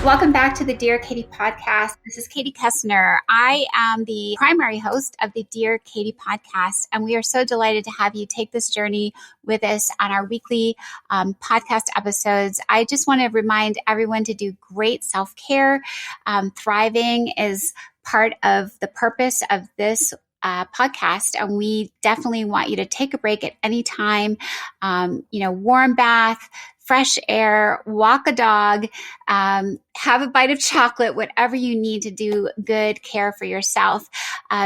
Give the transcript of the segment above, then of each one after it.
Welcome back to the Dear Katie podcast. This is Katie Kessner. I am the primary host of the Dear Katie podcast, and we are so delighted to have you take this journey with us on our weekly podcast episodes. I just want to remind everyone to do great self-care. Thriving is part of the purpose of this podcast, and we definitely want you to take a break at any time. Warm bath, fresh air, walk a dog, have a bite of chocolate, whatever you need to do good care for yourself.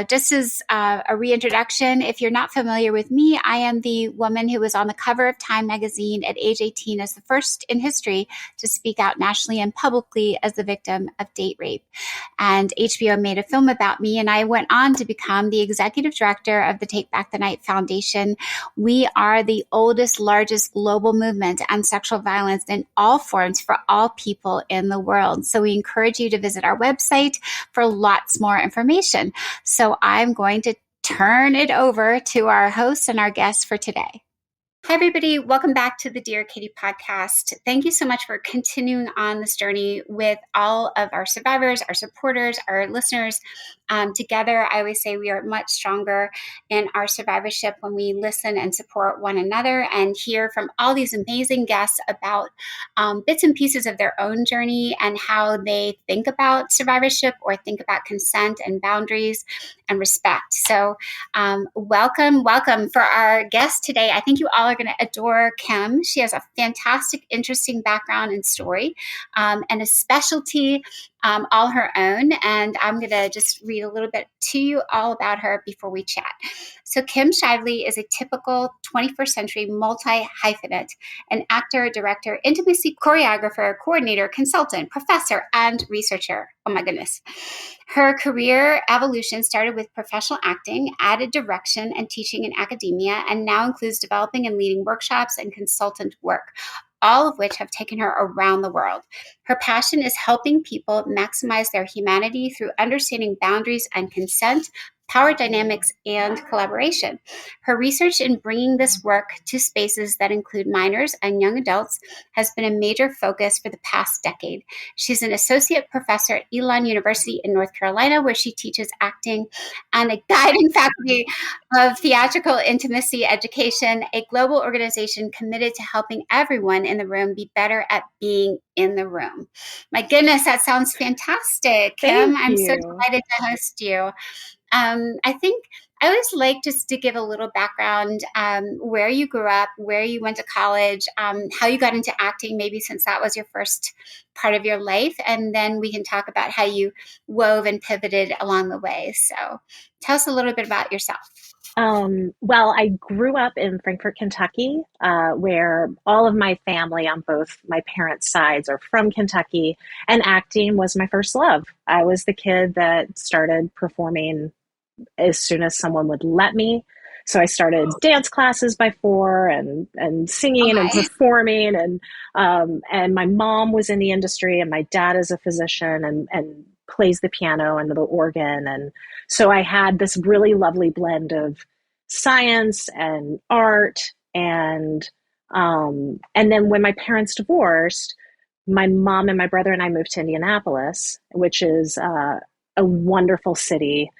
Just as a reintroduction, if you're not familiar with me, I am the woman who was on the cover of Time magazine at age 18 as the first in history to speak out nationally and publicly as the victim of date rape. And HBO made a film about me, and I went on to become the executive director of the Take Back the Night Foundation. We are the oldest, largest global movement on sexual violence in all forms for all people in the world. So we encourage you to visit our website for lots more information. So I'm going to turn it over to our host and our guest for today. Hi, everybody. Welcome back to the Dear Katie podcast. Thank you so much for continuing on this journey with all of our survivors, our supporters, our listeners. Together, I always say we are much stronger in our survivorship when we listen and support one another and hear from all these amazing guests about bits and pieces of their own journey and how they think about survivorship or think about consent and boundaries and respect. So welcome for our guest today. I think you all are going to adore Kim. She has a fantastic, interesting background and story and a specialty all her own. And I'm going to just read a little bit to you all about her before we chat. So Kim Shively is a typical 21st century multi-hyphenate, an actor, director, intimacy choreographer, coordinator, consultant, professor, and researcher. Oh my goodness. Her career evolution started with professional acting, added direction and teaching in academia, and now includes developing and leading workshops and consultant work, all of which have taken her around the world. Her passion is helping people maximize their humanity through understanding boundaries and consent, power dynamics, and collaboration. Her research in bringing this work to spaces that include minors and young adults has been a major focus for the past decade. She's an associate professor at Elon University in North Carolina, where she teaches acting, and a guiding faculty of theatrical intimacy education, a global organization committed to helping everyone in the room be better at being in the room. My goodness, that sounds fantastic, Kim. I'm so delighted to host you. I think I always like just to give a little background, where you grew up, where you went to college, how you got into acting, maybe since that was your first part of your life. And then we can talk about how you wove and pivoted along the way. So tell us a little bit about yourself. Well, I grew up in Frankfort, Kentucky, where all of my family on both my parents' sides are from Kentucky, and acting was my first love. I was the kid that started performing as soon as someone would let me. So I started dance classes by 4 and singing and performing. And my mom was in the industry, and my dad is a physician and plays the piano and the organ. And so I had this really lovely blend of science and art. And then when my parents divorced, my mom and my brother and I moved to Indianapolis, which is a wonderful city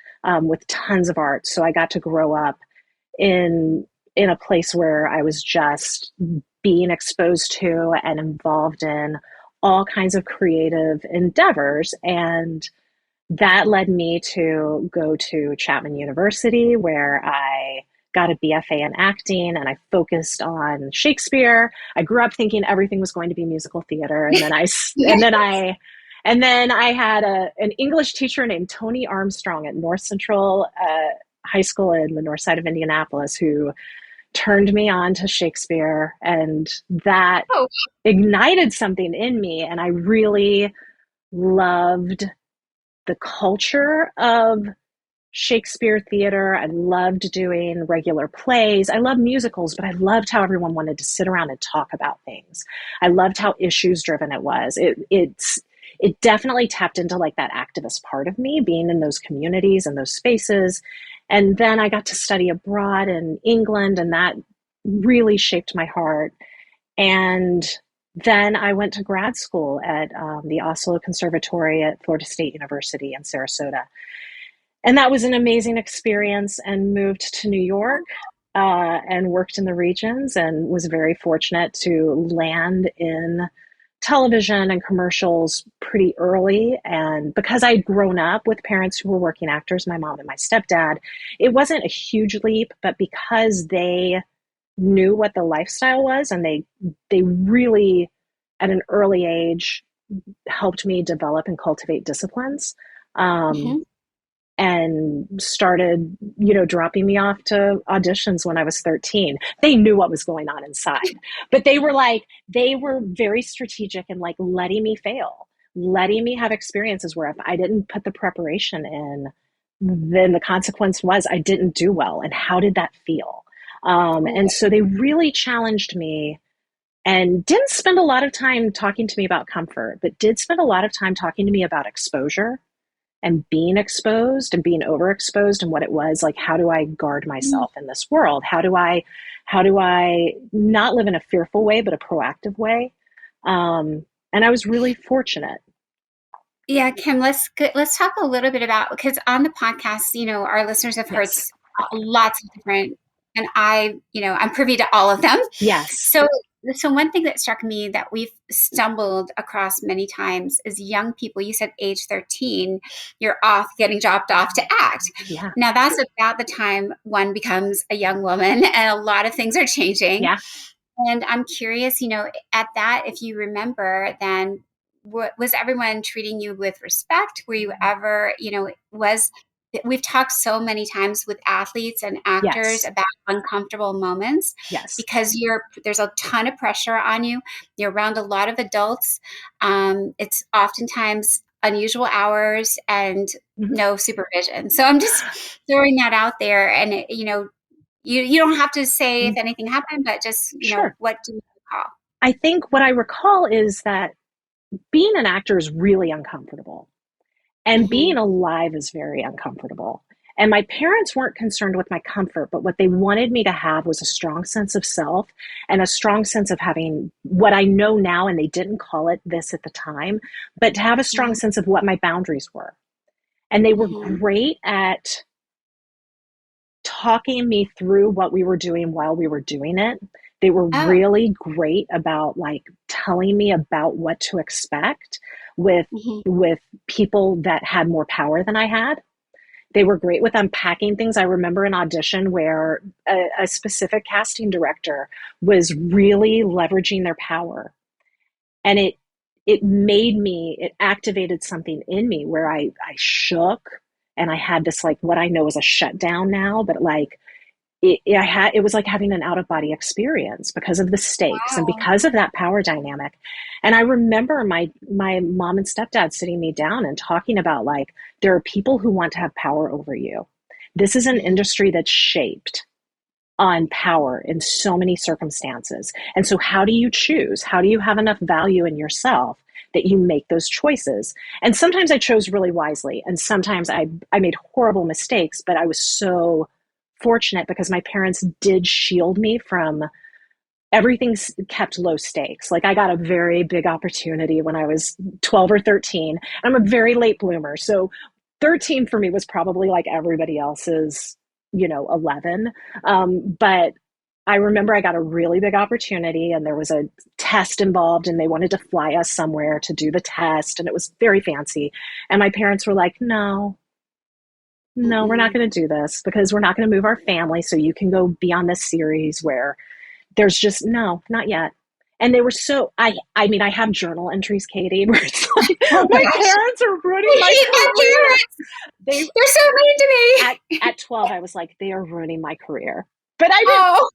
with tons of art. So I got to grow up in a place where I was just being exposed to and involved in all kinds of creative endeavors. And that led me to go to Chapman University, where I got a BFA in acting, and I focused on Shakespeare. I grew up thinking everything was going to be musical theater. And then and then I had an English teacher named Tony Armstrong at North Central High School in the north side of Indianapolis, who turned me on to Shakespeare, and that ignited something in me. And I really loved the culture of Shakespeare theater. I loved doing regular plays. I loved musicals, but I loved how everyone wanted to sit around and talk about things. I loved how issues driven it was. It definitely tapped into like that activist part of me, being in those communities and those spaces. And then I got to study abroad in England, and that really shaped my heart. And Then I went to grad school at the Oslo Conservatory at Florida State University in Sarasota. And that was an amazing experience, and moved to New York and worked in the regions, and was very fortunate to land in television and commercials pretty early. And because I'd grown up with parents who were working actors, my mom and my stepdad, it wasn't a huge leap, but because they knew what the lifestyle was, and they really at an early age helped me develop and cultivate disciplines. Um, Mhm. and started, dropping me off to auditions when I was 13. They knew what was going on inside, but they were very strategic and like letting me fail, letting me have experiences where if I didn't put the preparation in, then the consequence was I didn't do well. And how did that feel? And so they really challenged me, and didn't spend a lot of time talking to me about comfort, but did spend a lot of time talking to me about exposure and being exposed and being overexposed, and what it was like. How do I guard myself in this world? How do I not live in a fearful way, but a proactive way? And I was really fortunate. Yeah, Kim, let's talk a little bit about, because on the podcast, our listeners have heard Yes. lots of different, and I'm privy to all of them. Yes. So one thing that struck me that we've stumbled across many times is young people. You said age 13, you're off getting dropped off to act. Yeah. Now that's about the time one becomes a young woman, and a lot of things are changing. Yeah. And I'm curious, at that, if you remember, then was everyone treating you with respect? Were you ever, we've talked so many times with athletes and actors Yes. about uncomfortable moments Yes. because there's a ton of pressure on you. You're around a lot of adults. It's oftentimes unusual hours and Mhm. no supervision. So I'm just throwing that out there, and you don't have to say if anything happened, but just, Sure. what do you recall? I think what I recall is that being an actor is really uncomfortable. And being Mhm. alive is very uncomfortable. And my parents weren't concerned with my comfort, but what they wanted me to have was a strong sense of self, and a strong sense of having what I know now. And they didn't call it this at the time, but to have a strong Mhm. sense of what my boundaries were. And they were Mhm. great at talking me through what we were doing while we were doing it. They were Oh. really great about like telling me about what to expect with Mhm. with people that had more power than I had. They were great with unpacking things. I remember an audition where a specific casting director was really leveraging their power, and it activated something in me where I shook, and I had this like what I know is a shutdown now, but like it was like having an out of body experience because of the stakes and Wow. because of that power dynamic. And I remember my mom and stepdad sitting me down and talking about like, there are people who want to have power over you. This is an Mhm. industry that's shaped on power in so many circumstances. And so how do you choose? How do you have enough value in yourself that you make those choices? And sometimes I chose really wisely, and sometimes I made horrible mistakes, but I was so fortunate because my parents did shield me from everything's kept low stakes. Like I got a very big opportunity when I was 12 or 13. I'm a very late bloomer. So 13 for me was probably like everybody else's, 11. But I remember I got a really big opportunity, and there was a test involved, and they wanted to fly us somewhere to do the test, and it was very fancy. And my parents were like, no, no, we're not Mm-mm. going to do this because we're not going to move our family. So you can go be on this series where there's just no, not yet. And they were so I mean, I have journal entries, Katie, where it's like Oh my gosh. parents are ruining I my hate my career. parents. They They're so mean to at me. at 12, I was like, they are ruining my career. But Oh.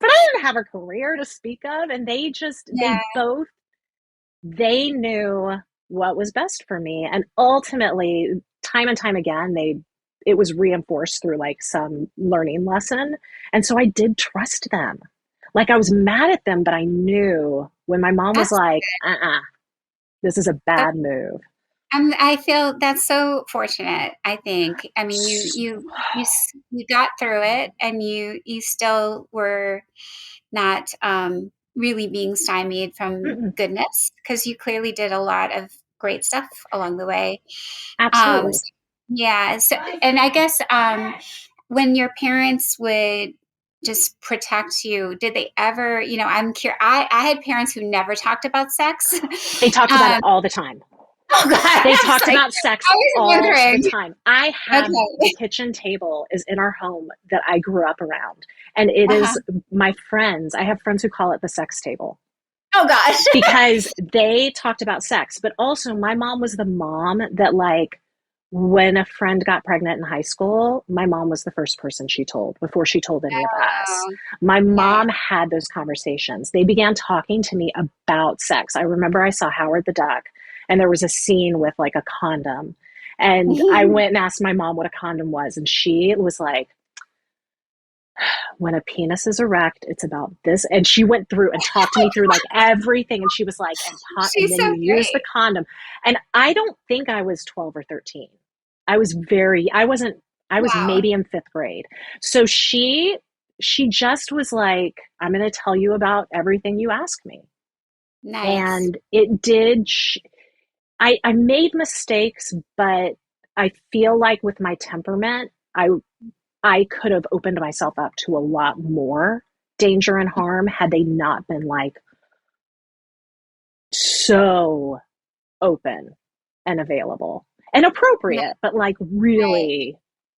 I didn't have a career to speak of. And Yeah. they knew what was best for me. And ultimately, time and time again, it was reinforced through like some learning lesson. And so I did trust them. Like I was mad at them, but I knew when my mom was That's like, this is a that's bad move. I feel that's so fortunate, I think. I mean, you got through it, and you still were not really being stymied from Mm-mm. goodness, because you clearly did a lot of great stuff along the way. Absolutely. So, yeah. So, and I guess when your parents would just protect you, did they ever, I'm curious. I had parents who never talked about sex. They talked about it all the time. Oh God, They I was talked like, about sex I was all the wondering. time. I have the Okay. kitchen table is in our home that I grew up around. And it Uh-huh. is my friends. I have friends who call it the sex table Oh gosh. because they talked about sex. But also, my mom was the mom that, like, when a friend got pregnant in high school, my mom was the first person she told before she told any of us. Oh, My yeah, yeah. mom had those conversations. They began talking to me about sex. I remember I saw Howard the Duck, and there was a scene with like a condom. And I went and asked my mom what a condom was, and she was like, when a penis is erect, it's about this. And she went through and talked to me through like everything. And she was like, and She's then so you use the great. condom. And I don't think I was 12 or 13. I wasn't, I was Wow. maybe in fifth grade. So she just was like, I'm going to tell you about everything you ask me. Nice. And it did, I made mistakes, but I feel like with my temperament, I could have opened myself up to a lot more danger and harm had they not been like so open and available and No, appropriate, but like right. really,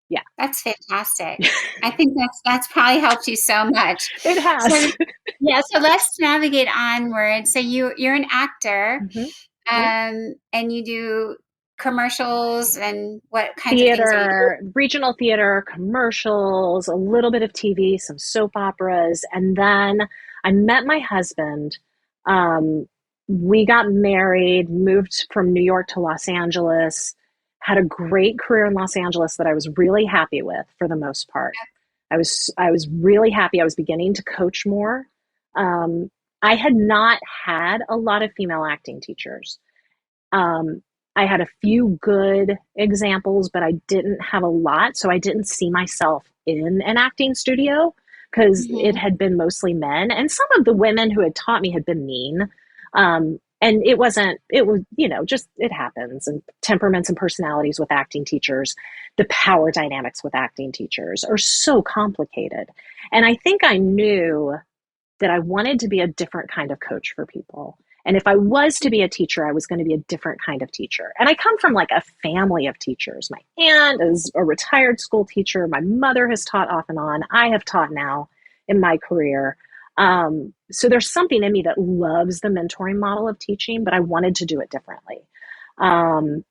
yeah, That's fantastic. I think that's probably helped you so much. it So has. yeah, so let's navigate onward. So you're an actor, Mm-hmm. Yep. and you do commercials, and what kinds of things are you doing? Theater, regional theater, commercials, a little bit of TV, some soap operas. And then I met my husband. Um, we got married, moved from New York to Los Angeles, had a great career in Los Angeles that I was really happy with for the most part. I was really happy. I was beginning to coach more. Um, I had not had a lot of female acting teachers. Um, I had a few good examples, but I didn't have a lot. So I didn't see myself in an acting studio because it Mhm. had been mostly men. And some of the women who had taught me had been mean. And it wasn't, it was, just it happens. And temperaments and personalities with acting teachers, the power dynamics with acting teachers are so complicated. And I think I knew that I wanted to be a different kind of coach for people. And if I was to be a teacher, I was going to be a different kind of teacher. And I come from like a family of teachers. My aunt is a retired school teacher. My mother has taught off and on. I have taught now in my career. So there's something in me that loves the mentoring model of teaching, but I wanted to do it differently.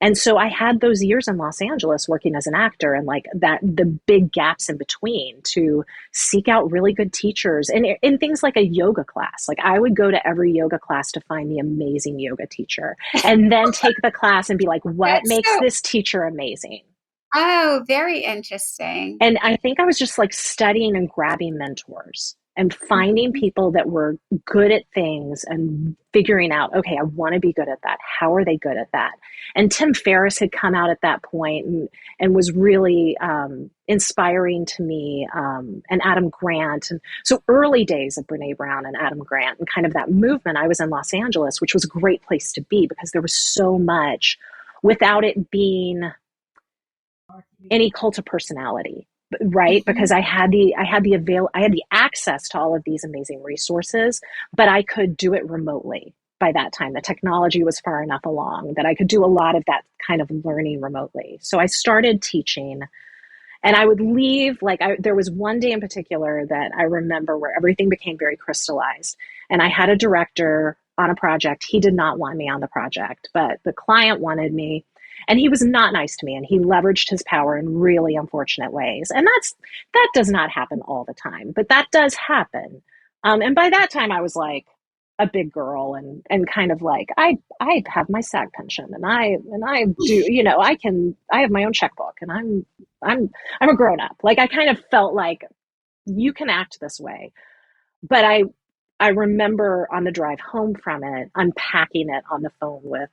And so I had those years in Los Angeles working as an actor and like that, the big gaps in between to seek out really good teachers and in things like a yoga class. Like I would go to every yoga class to find the amazing yoga teacher and then take the class and be like, what That's makes so, this teacher amazing? oh, very interesting. And I think I was just like studying and grabbing mentors and finding Mhm. people that were good at things and figuring out, okay, I want to be good at that. How are they good at that? And Tim Ferriss had come out at that point and was really inspiring to me, and Adam Grant. And so early days of Brene Brown and Adam Grant and kind of that movement, I was in Los Angeles, which was a great place to be because there was so much without it being any cult of personality, right? Because Mhm. I had the access to all of these amazing resources, but I could do it remotely. By that time, the technology was far enough along that I could do a lot of that kind of learning remotely. So I started teaching, and I would leave. There was one day in particular that I remember where everything became very crystallized, and I had a director on a project. He did not want me on the project, but the client wanted me, and he was not nice to me, and he leveraged his power in really unfortunate ways. And that does not happen all the time, but that does happen. And by that time, I was like a big girl and kind of like I have my SAG pension and I do, I have my own checkbook, and I'm I'm a grown up. Like I kind of felt like you can act this way. But I remember on the drive home from it, unpacking it on the phone with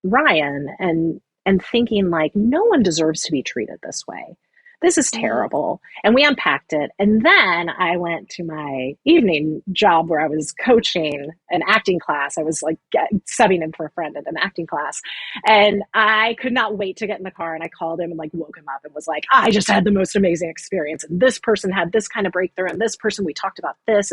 Ryan and thinking like no one deserves to be treated this way. this is Mm. terrible. And we unpacked it. And then I went to my evening job where I was coaching an acting class. I was like subbing in for a friend at an acting class. And I could not wait to get in the car. And I called him and like woke him up and was like, I just had the most amazing experience. And this person had this kind of breakthrough. And this person, we talked about this.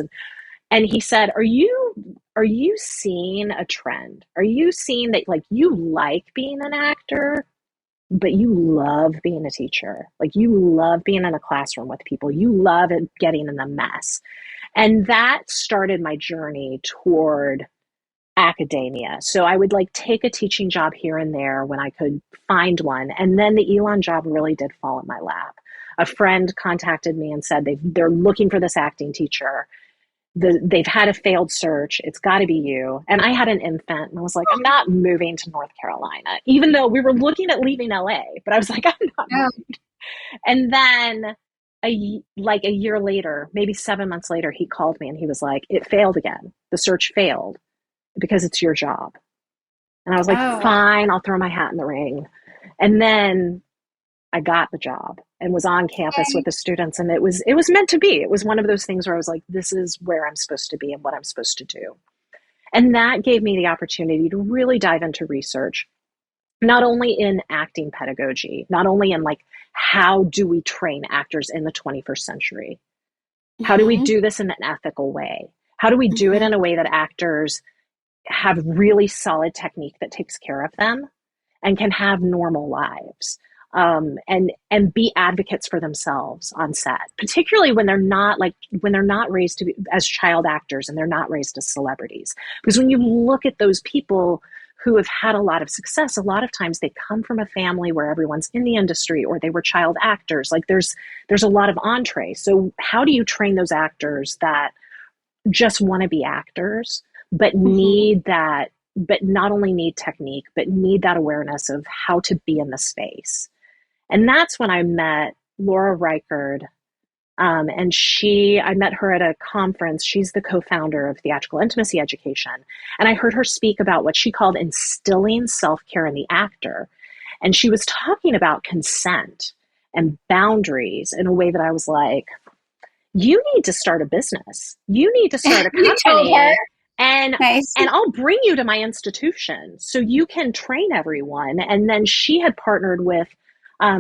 And he said, are you seeing a trend? Are you seeing that like you like being an actor, but you love being a teacher? Like you love being in a classroom with people. You love it, getting in the mess. And that started my journey toward academia. So I would like take a teaching job here and there when I could find one. And then the Elon job really did fall in my lap. A friend contacted me and said they're looking for this acting teacher. They've had a failed search. It's got to be you. And I had an infant and I was like, I'm not moving to North Carolina, even though we were looking at leaving LA, but I was like, I'm not Oh, moving. And then like a year later, maybe 7 months later, he called me and he was like, it failed again. The search failed because it's your job. And I was like, oh, wow. fine, I'll throw my hat in the ring. And then I got the job and was on campus with Okay. the students, and it was meant to be. It was one of those things where I was like, this is where I'm supposed to be and what I'm supposed to do. And that gave me the opportunity to really dive into research, not only in acting pedagogy, not only in like how do we train actors in the 21st century? How do we Mm-hmm. do this in an ethical way? How do we do it Mm-hmm. in a way that actors have really solid technique that takes care of them and can have normal lives, and be advocates for themselves on set, particularly when they're not raised to be as child actors and they're not raised as celebrities. Because when you look at those people who have had a lot of success, a lot of times they come from a family where everyone's in the industry or they were child actors. Like there's a lot of entree. So how do you train those actors that just want to be actors, but Mm-hmm. need that, but not only need technique, but need that awareness of how to be in the space? And that's when I met Laura Reichard. And I met her at a conference. She's the co-founder of Theatrical Intimacy Education. And I heard her speak about what she called instilling self-care in the actor. And she was talking about consent and boundaries in a way that I was like, you need to start a business. You need to start a You told her. company, and Nice. I'll bring you to my institution so you can train everyone. And then she had partnered with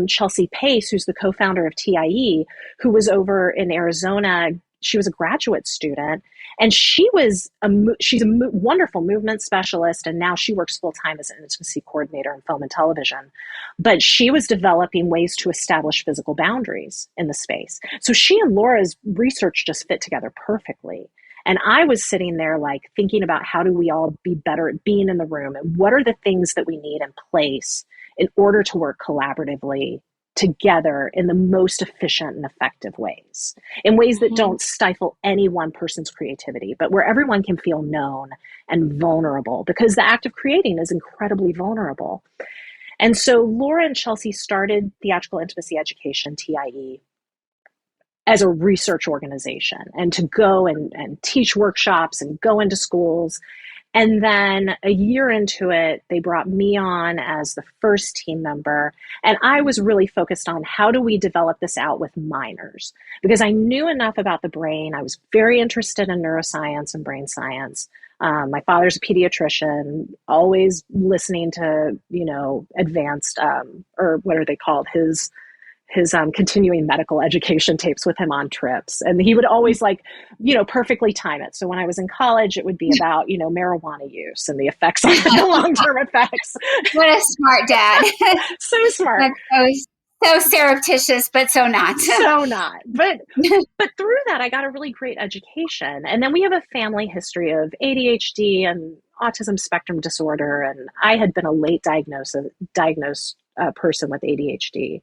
Chelsea Pace, who's the co-founder of TIE, who was over in Arizona. She was a graduate student, and she's a wonderful movement specialist, and now she works full time as an intimacy coordinator in film and television. But she was developing ways to establish physical boundaries in the space. So she and Laura's research just fit together perfectly. And I was sitting there like thinking about how do we all be better at being in the room, and what are the things that we need in place in order to work collaboratively together in the most efficient and effective ways, in ways that Mm-hmm. don't stifle any one person's creativity, but where everyone can feel known and vulnerable, because the act of creating is incredibly vulnerable. And so Laura and Chelsea started Theatrical Intimacy Education, TIE, as a research organization, and to go and teach workshops and go into schools. And then a year into it, they brought me on as the first team member. And I was really focused on how do we develop this out with minors? Because I knew enough about the brain. I was very interested in neuroscience and brain science. My father's a pediatrician, always listening to, advanced, or what are they called? His continuing medical education tapes with him on trips. And he would always perfectly time it. So when I was in college, it would be about, marijuana use and the effects on it, the long-term effects. What a smart dad. So smart. That's so surreptitious, but so not. So not. But through that, I got a really great education. And then we have a family history of ADHD and autism spectrum disorder. And I had been a late diagnosed person with ADHD.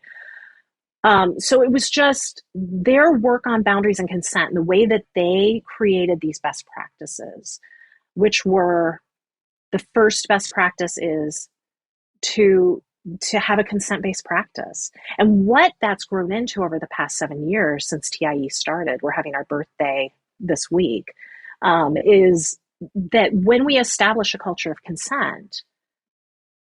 So it was just their work on boundaries and consent and the way that they created these best practices, which were, the first best practice is to have a consent-based practice. And what that's grown into over the past 7 years since TIE started, we're having our birthday this week, is that when we establish a culture of consent,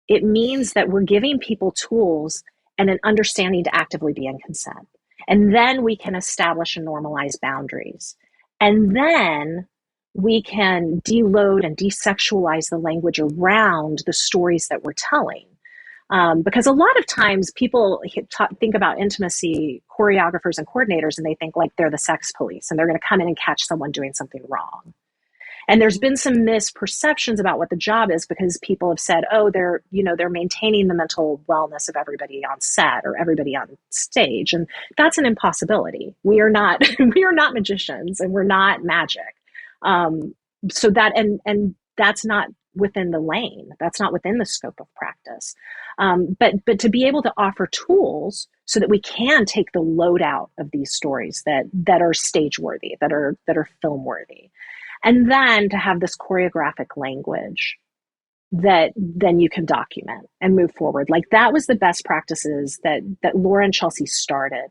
it means that we're giving people tools and an understanding to actively be in consent. And then we can establish and normalize boundaries. And then we can deload and desexualize the language around the stories that we're telling. Because a lot of times people think about intimacy choreographers and coordinators, and they think like they're the sex police and they're going to come in and catch someone doing something wrong. And there's been some misperceptions about what the job is because people have said, oh, they're maintaining the mental wellness of everybody on set or everybody on stage. And that's an impossibility. We are not, we are not magicians and we're not magic. So that, and that's not within the lane. That's not within the scope of practice. But to be able to offer tools so that we can take the load out of these stories that are stage worthy, that are film worthy. And then to have this choreographic language that then you can document and move forward. Like that was the best practices that Laura and Chelsea started.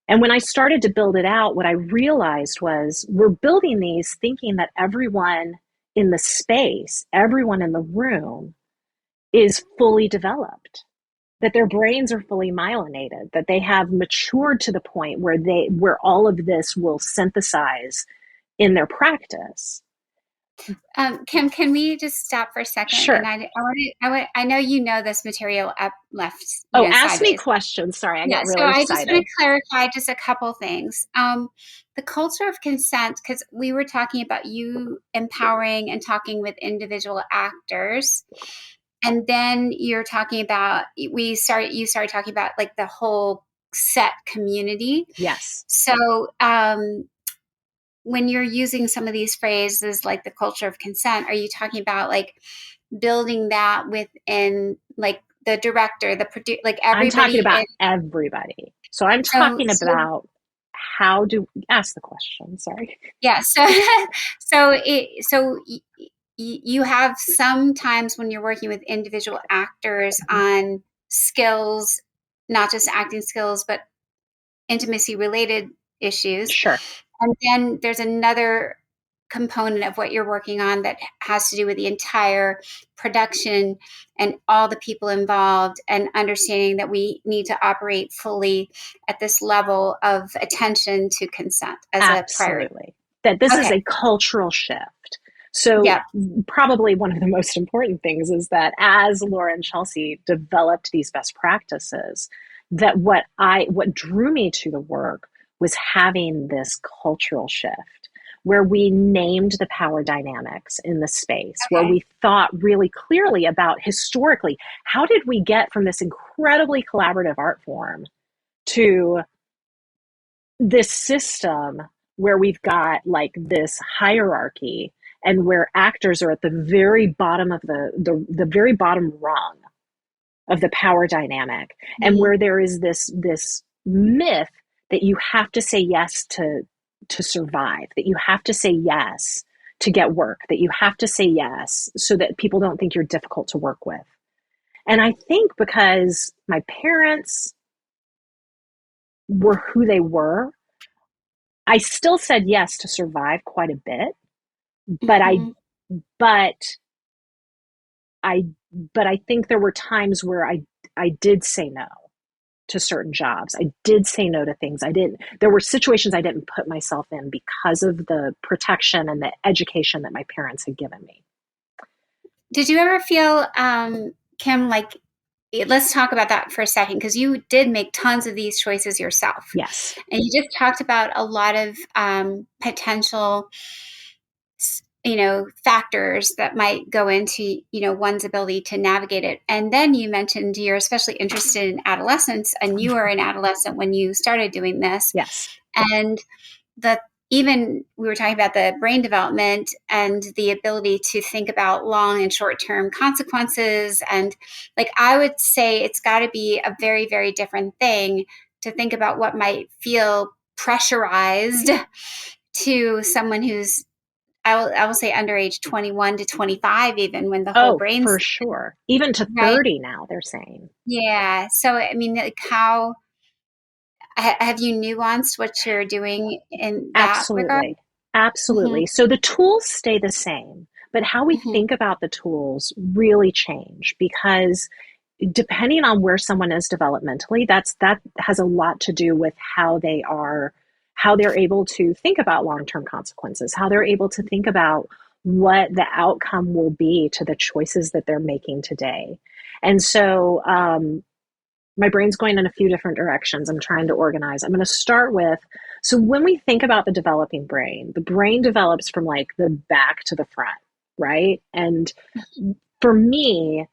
And when I started to build it out, what I realized was we're building these thinking that everyone in the space, everyone in the room is fully developed, that their brains are fully myelinated, that they have matured to the point where all of this will synthesize in their practice. Kim, can we just stop for a second? Sure. And I know you know this material up, left, Ask me sideways. questions. Sorry, I got So really I excited. just want to clarify just a couple things. The culture of consent, because we were talking about you empowering and talking with individual actors. And then you're talking about, you started talking about like the whole set community. Yes. So, when you're using some of these phrases like the culture of consent, are you talking about like building that within like the director, the producer, like everybody? I'm talking about everybody. So I'm talking about how do ask the question. Sorry. Yeah. You have sometimes when you're working with individual actors on skills, not just acting skills, but intimacy related issues. Sure. And then there's another component of what you're working on that has to do with the entire production and all the people involved and understanding that we need to operate fully at this level of attention to consent as a priority. That this is a cultural shift. So probably one of the most important things is that as Laura and Chelsea developed these best practices, that what drew me to the work was having this cultural shift where we named the power dynamics in the space, where we thought really clearly about historically, how did we get from this incredibly collaborative art form to this system where we've got like this hierarchy and where actors are at the very bottom of the very bottom rung of the power dynamic, and where there is this myth that you have to say yes to survive, that you have to say yes to get work, that you have to say yes so that people don't think you're difficult to work with. And I think because my parents were who they were, I still said yes to survive quite a bit, but I think there were times where I did say no to certain jobs. I did say no to things. There were situations I didn't put myself in because of the protection and the education that my parents had given me. Did you ever feel, Kim, like, let's talk about that for a second, because you did make tons of these choices yourself. Yes. And you just talked about a lot of potential factors that might go into one's ability to navigate it. And then you mentioned you're especially interested in adolescence, and you were an adolescent when you started doing this. Yes. And even we were talking about the brain development and the ability to think about long and short-term consequences. And like, I would say it's got to be a very, very different thing to think about what might feel pressurized to someone who's, I will say, under age 21 to 25, even when the whole brain's for sure. Even to 30 now, they're saying. Yeah. So, I mean, like, how have you nuanced what you're doing in that regard? Absolutely. So the tools stay the same, but how we think about the tools really change, because depending on where someone is developmentally, that has a lot to do with how they're able to think about long-term consequences, how they're able to think about what the outcome will be to the choices that they're making today. And so my brain's going in a few different directions. I'm trying to organize. I'm going to start with, so when we think about the developing brain, the brain develops from like the back to the front, right? And for me,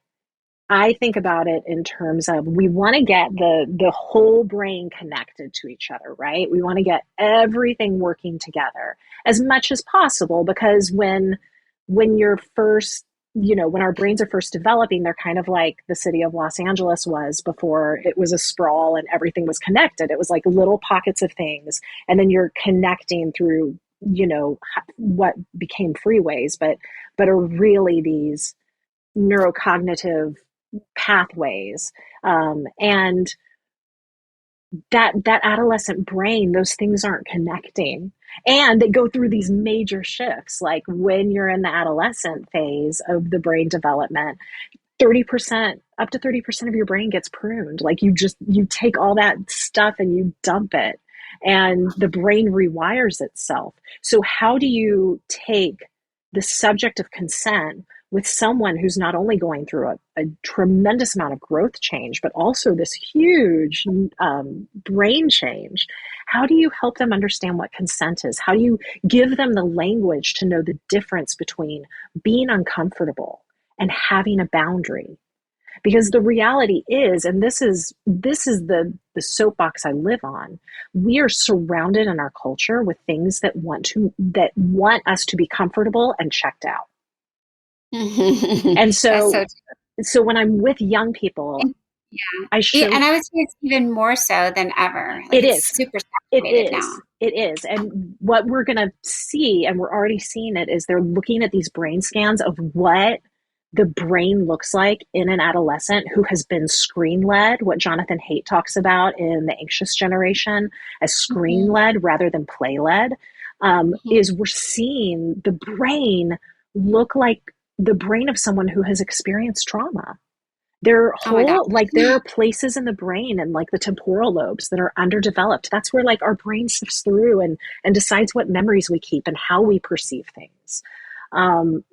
I think about it in terms of we want to get the whole brain connected to each other, right? We want to get everything working together as much as possible, because when you're first, when our brains are first developing, they're kind of like the city of Los Angeles was before it was a sprawl and everything was connected. It was like little pockets of things, and then you're connecting through, what became freeways, but are really these neurocognitive pathways, and that adolescent brain, those things aren't connecting, and they go through these major shifts. Like when you're in the adolescent phase of the brain development, 30%, up to 30% of your brain gets pruned. Like you take all that stuff and you dump it, and the brain rewires itself. So how do you take the subject of consent with someone who's not only going through a tremendous amount of growth change, but also this huge brain change? How do you help them understand what consent is? How do you give them the language to know the difference between being uncomfortable and having a boundary? Because the reality is, and this is the soapbox I live on, we are surrounded in our culture with things that want us to be comfortable and checked out. And That's so so when I'm with young people, true. Yeah. I And show I would say it's even more so than ever. Like it it's is. super It saturated now. is. It is. And what we're going to see, and we're already seeing it, is they're looking at these brain scans of what the brain looks like in an adolescent who has been screen led, what Jonathan Haidt talks about in The Anxious Generation as screen Mm-hmm. led rather than play led, Mm-hmm. is we're seeing the brain look like the brain of someone who has experienced trauma. Oh my God. There are places in the brain and like the temporal lobes that are underdeveloped. That's where like our brain sifts through and decides what memories we keep and how we perceive things.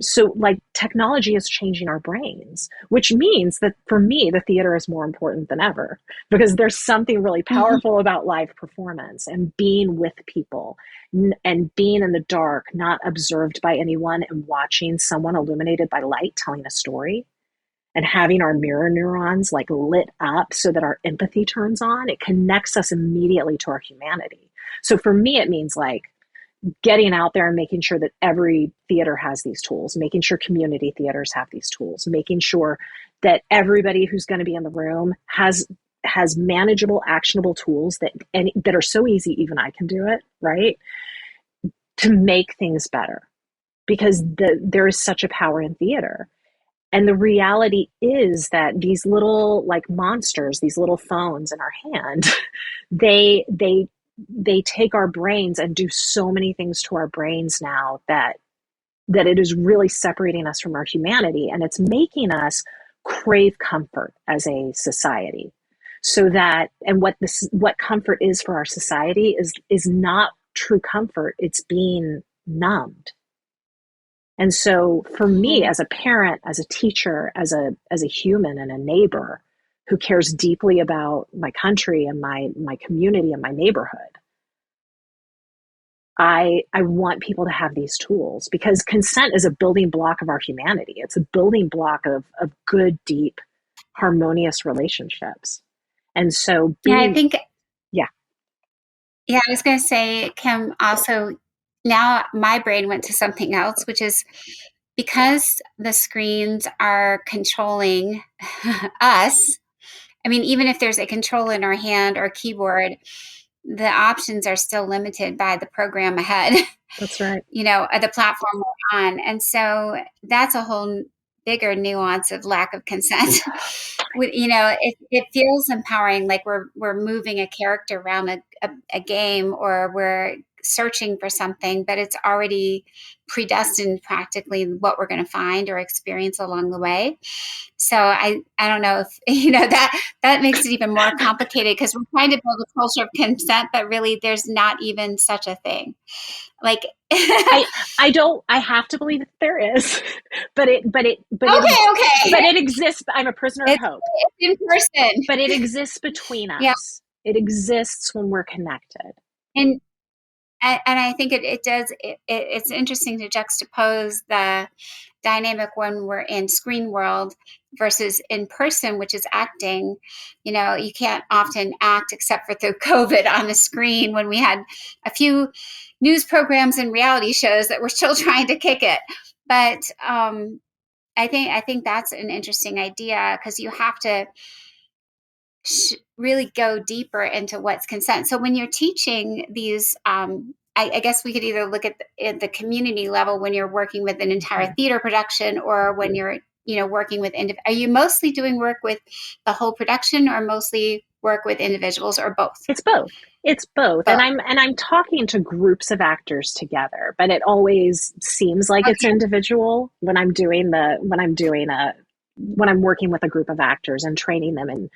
So like technology is changing our brains, which means that for me, the theater is more important than ever, because there's something really Mhm. powerful about live performance and being with people and being in the dark, not observed by anyone, and watching someone illuminated by light telling a story, and having our mirror neurons like lit up so that our empathy turns on. It connects us immediately to our humanity. So for me, it means like getting out there and making sure that every theater has these tools, making sure community theaters have these tools, making sure that everybody who's going to be in the room has manageable, actionable tools that are so easy, even I can do it, right? To make things better, because there is such a power in theater. And the reality is that these little like monsters, these little phones in our hand, they they they take our brains and do so many things to our brains now that it is really separating us from our humanity, and it's making us crave comfort as a society. So that, and what comfort is for our society is not true comfort, it's being numbed. And so for me, Mhm. as a parent, as a teacher, as a human and a neighbor who cares deeply about my country and my community and my neighborhood, I want people to have these tools, because consent is a building block of our humanity. It's a building block of good, deep, harmonious relationships. And so Yeah, I being, think, yeah, yeah, I was going to say, Kim, also, now my brain went to something else, which is because the screens are controlling us. I mean, even if there's a control in our hand or keyboard, the options are still limited by the program ahead, that's right. the platform we're on. And so that's a whole bigger nuance of lack of consent. It feels empowering, like we're moving a character around a game, or we're searching for something, but it's already predestined practically what we're going to find or experience along the way. So I don't know if that makes it even more complicated because we're trying to build a culture of consent, but really there's not even such a thing. Like I have to believe that there is, but okay. it exists. I'm a prisoner of hope. It's in person. But it exists between Yeah. us. It exists when we're connected. And I think it does. It's interesting to juxtapose the dynamic when we're in screen world versus in person, which is acting. You can't often act except for through COVID on the screen when we had a few news programs and reality shows that were still trying to kick it. But I think that's an interesting idea because you have to really go deeper into what's consent. So when you're teaching these, I guess we could either look at the community level when you're working with an entire theater production, or when you're working with are you mostly doing work with the whole production, or mostly work with individuals, or both? It's both. It's both. Both. And I'm talking to groups of actors together, but it always seems like it's individual when I'm working with a group of actors and training them and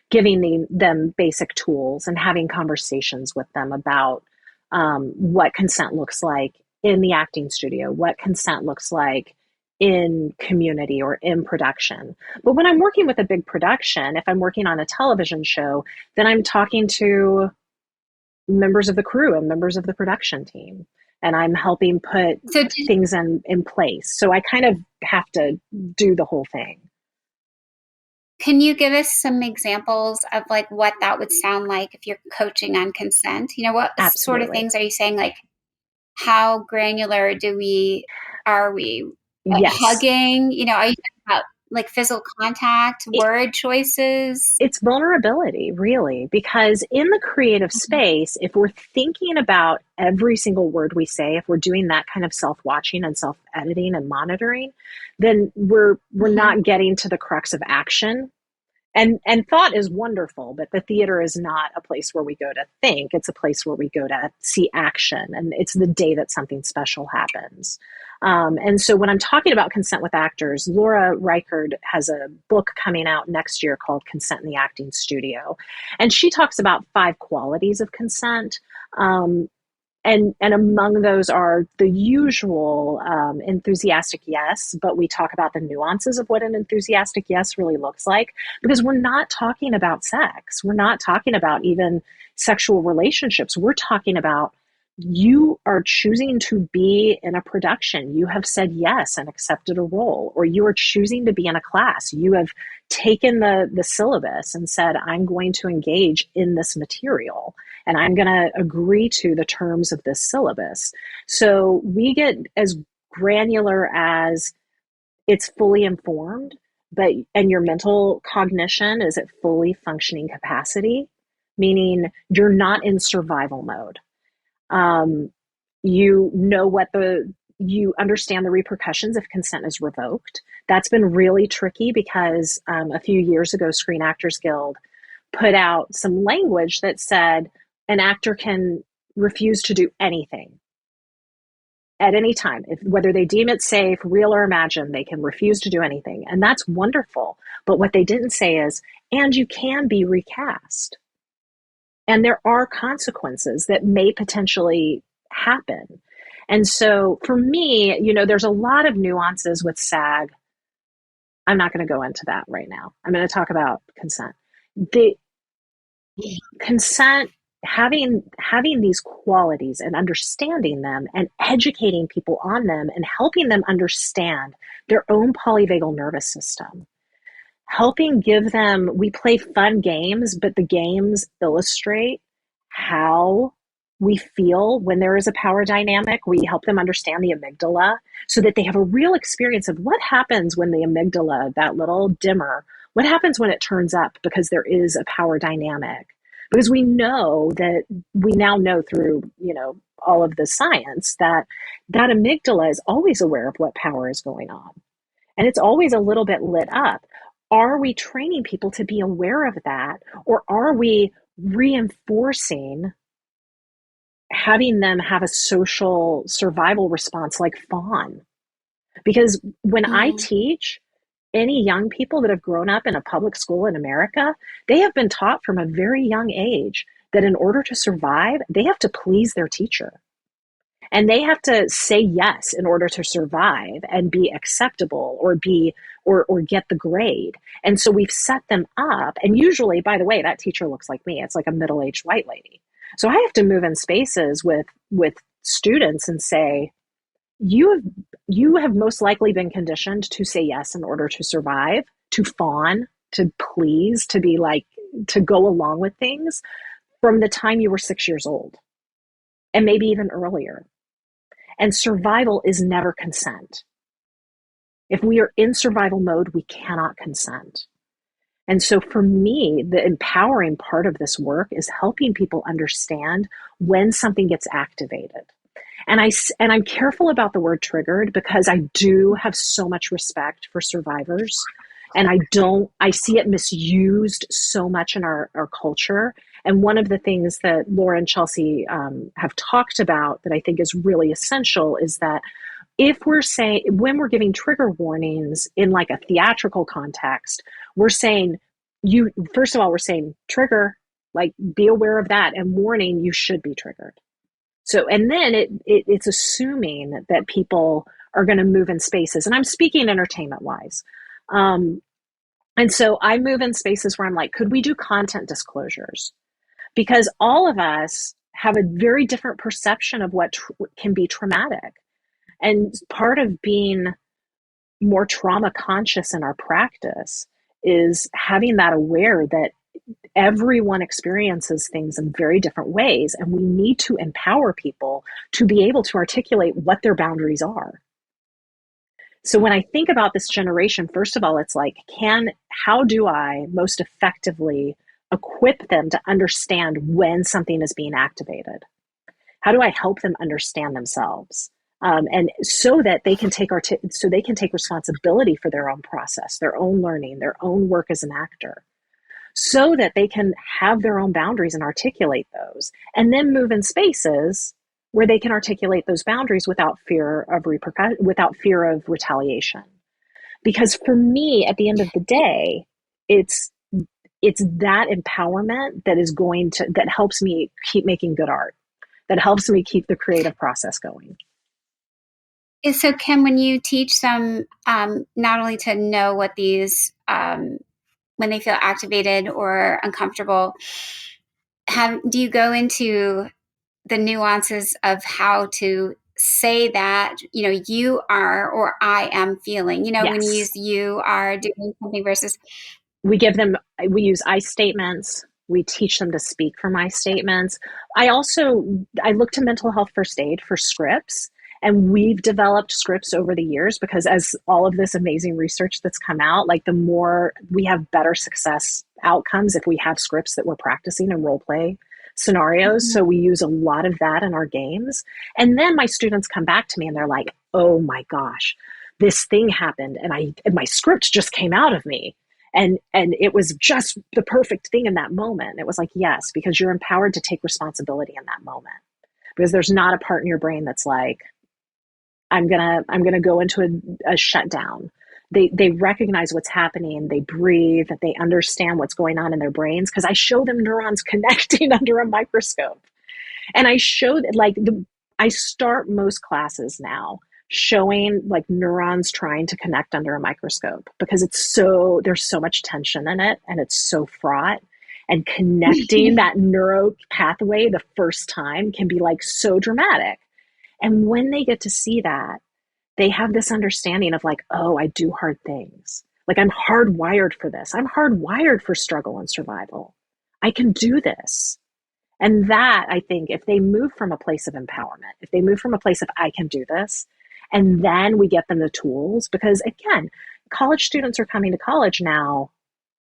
giving them basic tools and having conversations with them about what consent looks like in the acting studio, what consent looks like in community or in production. But when I'm working with a big production, if I'm working on a television show, then I'm talking to members of the crew and members of the production team, and I'm helping put things in place. So I kind of have to do the whole thing. Can you give us some examples of like what that would sound like if you're coaching on consent? What Absolutely. sort of things are you saying? Like, how granular are we? Yes. Hugging? Are you talking about like physical contact, word choices? It's vulnerability, really, because in the creative space, if we're thinking about every single word we say, if we're doing that kind of self-watching and self-editing and monitoring, then we're not getting to the crux of action. And thought is wonderful, but the theater is not a place where we go to think. It's a place where we go to see action, and it's the day that something special happens. And so when I'm talking about consent with actors, Laura Reichard has a book coming out next year called Consent in the Acting Studio. And she talks about 5 qualities of consent. And among those are the usual enthusiastic yes, but we talk about the nuances of what an enthusiastic yes really looks like, because we're not talking about sex. We're not talking about even sexual relationships. We're talking about you are choosing to be in a production. You have said yes and accepted a role, or you are choosing to be in a class. You have taken the syllabus and said, I'm going to engage in this material, and I'm going to agree to the terms of this syllabus. So we get as granular as it's fully informed, and your mental cognition is at fully functioning capacity, meaning you're not in survival mode. You understand the repercussions if consent is revoked. That's been really tricky because a few years ago, Screen Actors Guild put out some language that said an actor can refuse to do anything at any time. Whether they deem it safe, real or imagined, they can refuse to do anything. And that's wonderful. But what they didn't say is, and you can be recast. And there are consequences that may potentially happen. And so for me, there's a lot of nuances with SAG. I'm not going to go into that right now. I'm going to talk about consent. The consent, having these qualities and understanding them and educating people on them and helping them understand their own polyvagal nervous system. We play fun games, but the games illustrate how we feel when there is a power dynamic. We help them understand the amygdala so that they have a real experience of what happens when the amygdala, that little dimmer, what happens when it turns up because there is a power dynamic. Because we now know through, all of the science that amygdala is always aware of what power is going on. And it's always a little bit lit up. Are we training people to be aware of that? Or are we reinforcing having them have a social survival response like fawn. Because when I Mm. teach, any young people that have grown up in a public school in America, they have been taught from a very young age that in order to survive, they have to please their teacher. And they have to say yes in order to survive and be acceptable or be or get the grade. And so we've set them up. And usually, by the way, that teacher looks like me. It's like a middle-aged white lady. So I have to move in spaces with students and say, you have most likely been conditioned to say yes in order to survive, to fawn, to please, to be like, to go along with things from the time you were 6 years old, and maybe even earlier. And survival is never consent. If we are in survival mode, we cannot consent. And so for me, the empowering part of this work is helping people understand when something gets activated. And I'm careful about the word triggered because I do have so much respect for survivors. And I see it misused so much in our culture. And one of the things that Laura and Chelsea have talked about that I think is really essential is that if we're saying, when we're giving trigger warnings in like a theatrical context, we're saying, first of all, we're saying trigger, like be aware of that, and warning, you should be triggered. So, and then it's assuming that people are going to move in spaces, and I'm speaking entertainment wise. And so I move in spaces where I'm like, could we do content disclosures? Because all of us have a very different perception of what can be traumatic. And part of being more trauma conscious in our practice is having that aware that everyone experiences things in very different ways, and we need to empower people to be able to articulate what their boundaries are. So when I think about this generation, first of all, it's like, how do I most effectively equip them to understand when something is being activated? How do I help them understand themselves? And so that they can take responsibility for their own process, their own learning, their own work as an actor, so that they can have their own boundaries and articulate those, and then move in spaces where they can articulate those boundaries without fear of without fear of retaliation. Because for me, at the end of the day, it's that empowerment that helps me keep making good art, that helps me keep the creative process going. So, Kim, when you teach them not only to know what these, when they feel activated or uncomfortable, do you go into the nuances of how to say that, you are or I am feeling, when you Yes. use you are doing something versus. We use I statements. We teach them to speak from I statements. I look to mental health first aid for scripts, and we've developed scripts over the years because as all of this amazing research that's come out, like the more we have better success outcomes if we have scripts that we're practicing in role play scenarios. So we use a lot of that in our games. And then my students come back to me and they're like, oh my gosh, this thing happened and my script just came out of me. And it was just the perfect thing in that moment. It was like, yes, because you're empowered to take responsibility in that moment. Because there's not a part in your brain that's like, I'm gonna go into a shutdown. They recognize what's happening, they breathe, they understand what's going on in their brains, because I show them neurons connecting under a microscope. And I show that I start most classes now showing like neurons trying to connect under a microscope, because there's so much tension in it and it's so fraught, and connecting that neuro pathway the first time can be like so dramatic. And when they get to see that, they have this understanding of like, oh, I do hard things. Like I'm hardwired for this. I'm hardwired for struggle and survival. I can do this. And that, I think, if they move from a place of empowerment, if they move from a place of I can do this, and then we get them the tools, because again, college students are coming to college now,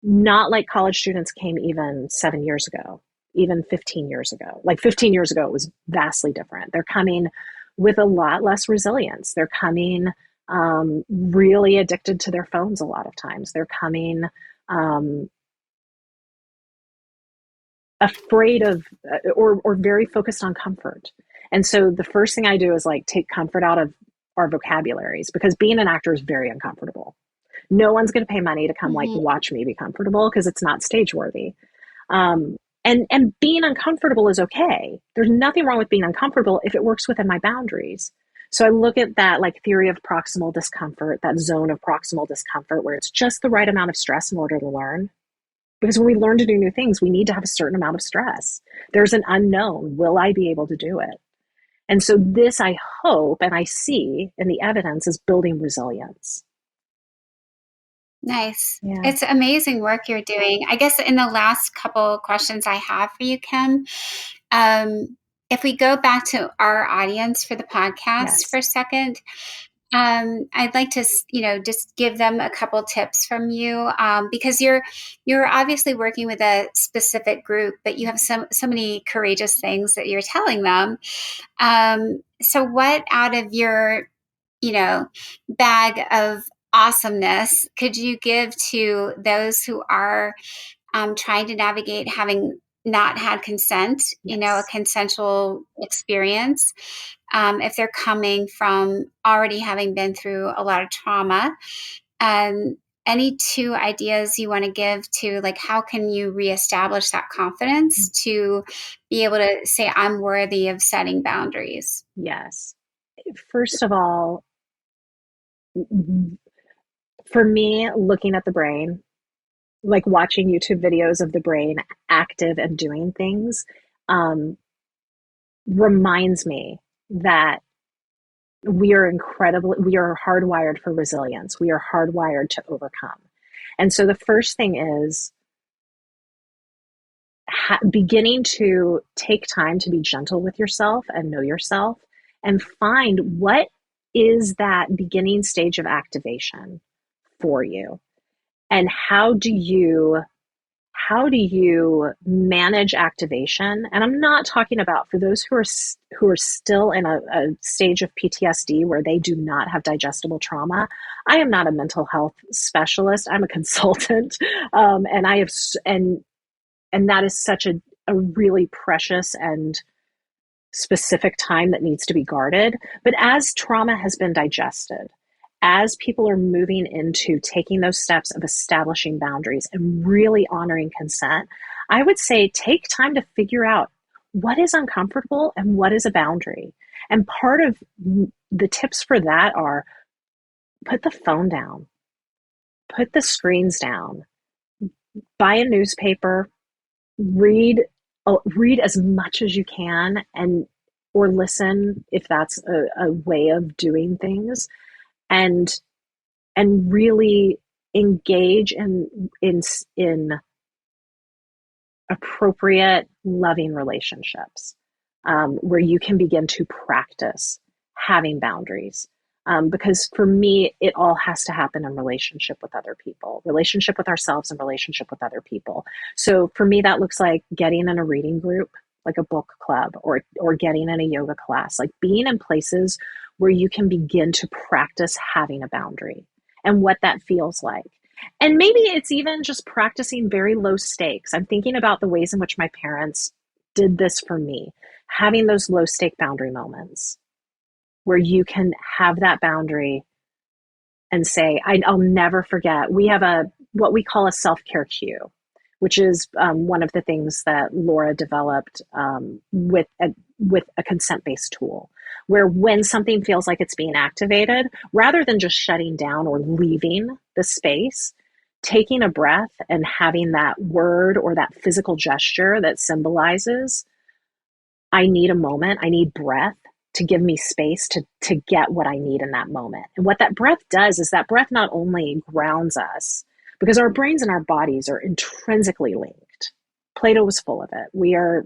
not like college students came even 7 years ago, even 15 years ago. Like 15 years ago, it was vastly different. They're coming with a lot less resilience. They're coming really addicted to their phones a lot of times. They're coming afraid of or very focused on comfort. And so the first thing I do is like take comfort out of our vocabularies, because being an actor is very uncomfortable. No one's going to pay money to come like Hmm. watch me be comfortable, because it's not stage worthy. And being uncomfortable is okay. There's nothing wrong with being uncomfortable if it works within my boundaries. So I look at that like theory of proximal discomfort, that zone of proximal discomfort where it's just the right amount of stress in order to learn. Because when we learn to do new things, we need to have a certain amount of stress. There's an unknown. Will I be able to do it? And so this, I hope, and I see in the evidence, is building resilience. Nice. Yeah. It's amazing work you're doing. I guess in the last couple questions I have for you, Kim, um, if we go back to our audience for the podcast for Yes. a second, I'd like to, just give them a couple tips from you, because you're obviously working with a specific group, but you have so many courageous things that you're telling them. So, what out of your, bag of awesomeness could you give to those who are trying to navigate having not had consent, a Yes. consensual experience, if they're coming from already having been through a lot of trauma? Um, any two ideas you want to give to, like, how can you reestablish that confidence to be able to say, I'm worthy of setting boundaries? Yes. First of all, for me, looking at the brain, like watching YouTube videos of the brain active and doing things, um, reminds me that we are hardwired for resilience. We are hardwired to overcome. And so the first thing is beginning to take time to be gentle with yourself and know yourself, and find what is that beginning stage of activation for you, and how do you manage activation? And I'm not talking about for those who are still in a stage of PTSD where they do not have digestible trauma. I am not a mental health specialist. I'm a consultant, and I have and that is such a really precious and specific time that needs to be guarded. But as trauma has been digested, as people are moving into taking those steps of establishing boundaries and really honoring consent, I would say take time to figure out what is uncomfortable and what is a boundary. And part of the tips for that are put the phone down, put the screens down, buy a newspaper, read read as much as you can, and or listen if that's a way of doing things, and really engage in appropriate loving relationships, where you can begin to practice having boundaries. Because for me, it all has to happen in relationship with other people, relationship with ourselves, and relationship with other people. So for me, that looks like getting in a reading group, like a book club, or getting in a yoga class, like being in places where you can begin to practice having a boundary and what that feels like. And maybe it's even just practicing very low stakes. I'm thinking about the ways in which my parents did this for me, having those low stake boundary moments where you can have that boundary and say, I'll never forget. We have what we call a self-care cue, which is one of the things that Laura developed with a consent-based tool, where when something feels like it's being activated, rather than just shutting down or leaving the space, taking a breath and having that word or that physical gesture that symbolizes, I need a moment, I need breath to give me space to get what I need in that moment. And what that breath does is that breath not only grounds us, because our brains and our bodies are intrinsically linked. Plato was full of it. We are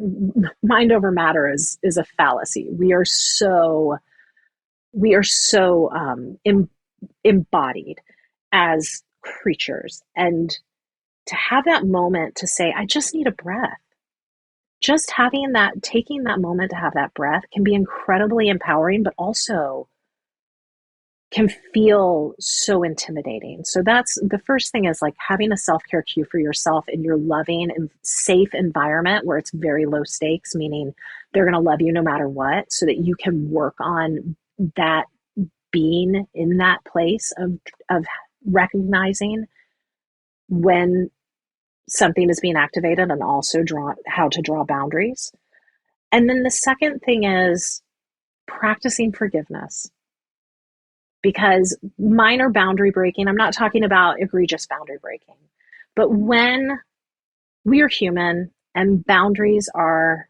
mind over matter is a fallacy. We are so embodied as creatures, and to have that moment to say, I just need a breath. Just taking that moment to have that breath can be incredibly empowering, but also can feel so intimidating. So that's the first thing, is like having a self-care cue for yourself in your loving and safe environment where it's very low stakes, meaning they're going to love you no matter what, so that you can work on that, being in that place of recognizing when something is being activated, and also how to draw boundaries. And then the second thing is practicing forgiveness. Because minor boundary breaking, I'm not talking about egregious boundary breaking, but when we are human and boundaries are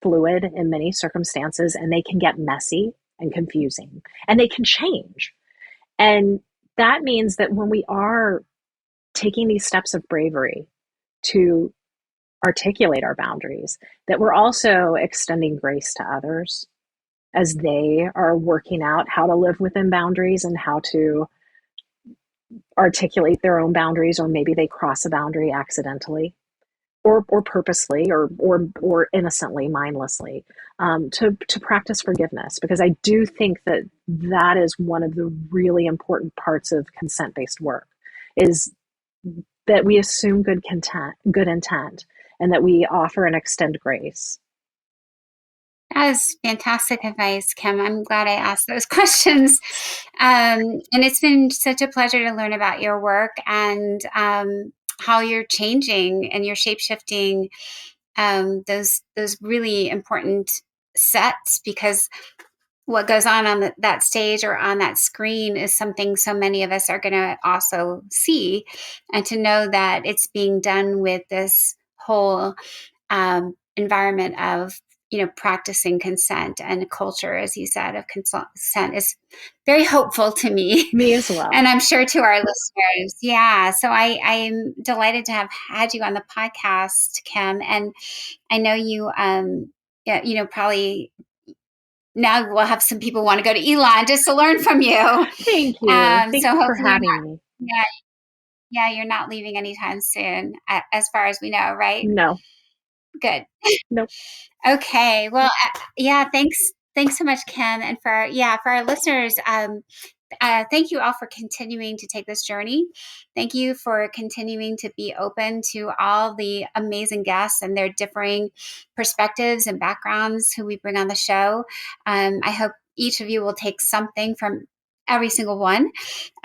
fluid in many circumstances, and they can get messy and confusing, and they can change. And that means that when we are taking these steps of bravery to articulate our boundaries, that we're also extending grace to others as they are working out how to live within boundaries and how to articulate their own boundaries, or maybe they cross a boundary accidentally or purposely or innocently, mindlessly, to practice forgiveness. Because I do think that that is one of the really important parts of consent-based work, is that we assume good intent, and that we offer and extend grace. That is fantastic advice, Kim. I'm glad I asked those questions. And it's been such a pleasure to learn about your work and how you're changing and you're shape-shifting those really important sets, because what goes on that stage or on that screen is something so many of us are going to also see. And to know that it's being done with this whole environment of practicing consent and culture, as you said, of consent is very hopeful to me. Me as well. And I'm sure to our listeners. Yeah. So I'm delighted to have had you on the podcast, Kim. And I know you, probably now we'll have some people want to go to Elon just to learn from you. Thank you. Thank you for having me. Yeah, you're not leaving anytime soon, as far as we know, right? No. Good. Nope. Okay. Well, yeah, thanks so much, Kim. And for our listeners, thank you all for continuing to take this journey. Thank you for continuing to be open to all the amazing guests and their differing perspectives and backgrounds who we bring on the show. I hope each of you will take something from every single one.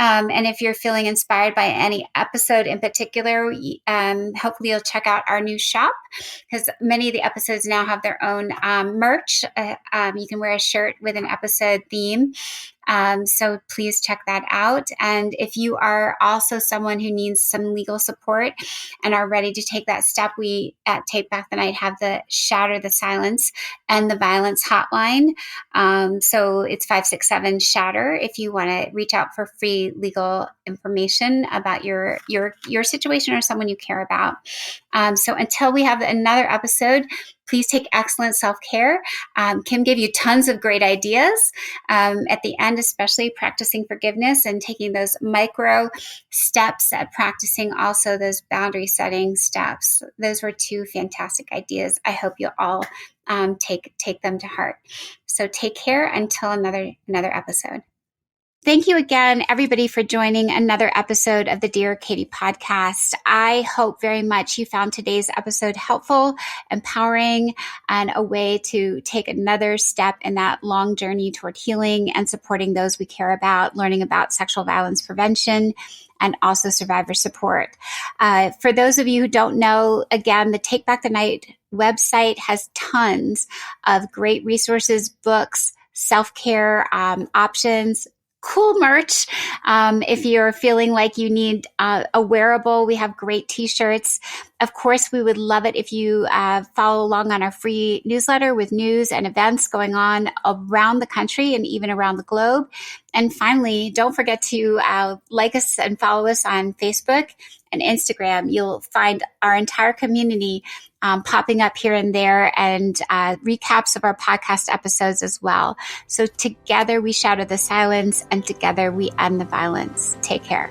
And if you're feeling inspired by any episode in particular, hopefully you'll check out our new shop, because many of the episodes now have their own merch. You can wear a shirt with an episode theme. So please check that out. And if you are also someone who needs some legal support and are ready to take that step, we at Take Back the Night have the Shatter the Silence and the Violence hotline. So it's 567-SHATTER if you want to reach out for free legal information about your situation or someone you care about. So until we have another episode, please take excellent self-care. Kim gave you tons of great ideas at the end, especially practicing forgiveness and taking those micro steps at practicing also those boundary setting steps. Those were two fantastic ideas. I hope you'll all take them to heart. So take care until another episode. Thank you again, everybody, for joining another episode of the Dear Katie podcast. I hope very much you found today's episode helpful, empowering, and a way to take another step in that long journey toward healing and supporting those we care about, learning about sexual violence prevention, and also survivor support. For those of you who don't know, again, the Take Back the Night website has tons of great resources, books, self-care options, cool merch. If you're feeling like you need a wearable, we have great t-shirts. Of course, we would love it if you follow along on our free newsletter with news and events going on around the country and even around the globe. And finally, don't forget to like us and follow us on Facebook and Instagram. You'll find our entire community popping up here and there, and recaps of our podcast episodes as well. So together we shatter the silence, and together we end the violence. Take care.